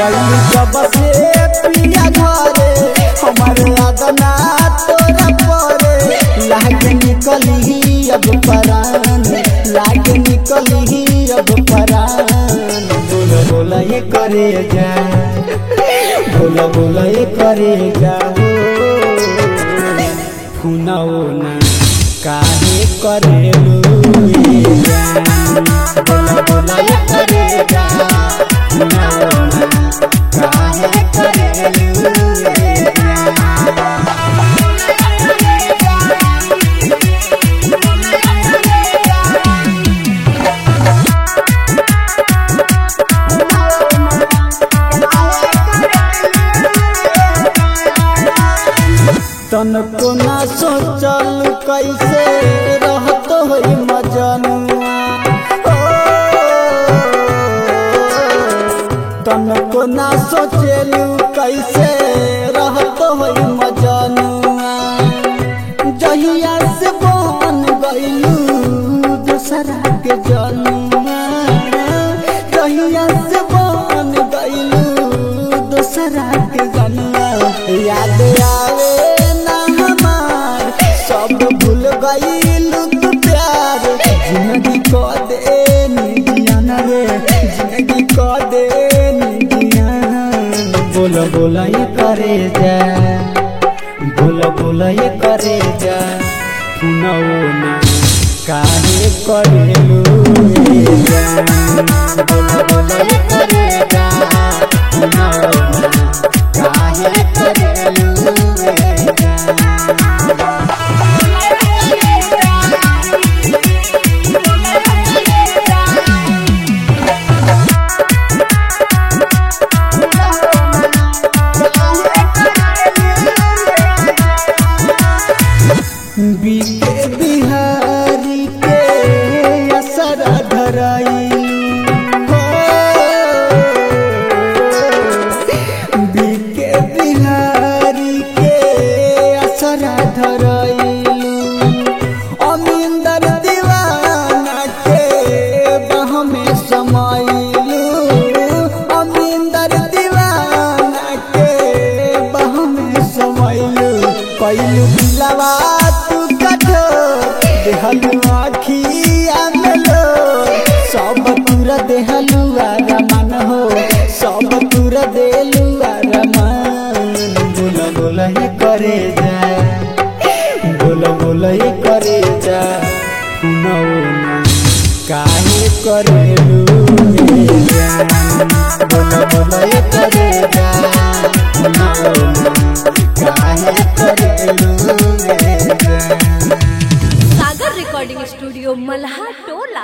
गई जब से पिया घरे हमारे यादना तोरा परे लागे निकली अब परान लागे निकली अब परान बोला बोला ये करे जा बोला बोला ये करे जा फुनाओ ना काहे करेलू बोला बोला ये करे जा फुनाओ ना काहे करेलू तनको ना सोचल कैसे रहत होई मजनुआ तनको ना सोचलू कैसे रहत होई मजनुआ जहिया से बन गइलू दूसरा के जनुआ जहिया से बन गइलू दूसरा के जनुआ याद आवे गईलू तू प्यार जिंदगी को दे निदियाना रे जिंदगी को दे निदियाना बोला बोला ये करे जा बोला बोला ये करे जा फुनाओ ना काहे करेलू बोला बोला ये करे जा फुनाओ ना काहे करेलू बीके बिहारी के असरा धराइलू बीके बिहारी के असरा धराइलू अमिंदर दीवाना के बाह में समाइलू अमिंदर दीवाना के बाह में समाइलू कैलू दिलवा देहलू आखिया मेलो सब तुरा देहलू आरमान हो सब तुरा देलू आरमान बोला बोला ये करे जा बोला बोला ये करे जा फुनाओ ना काहे करेलू बोला बोला ये करे जा फुनाओ ना काहे करेलू रिकॉर्डिंग स्टूडियो मल्हा टोला।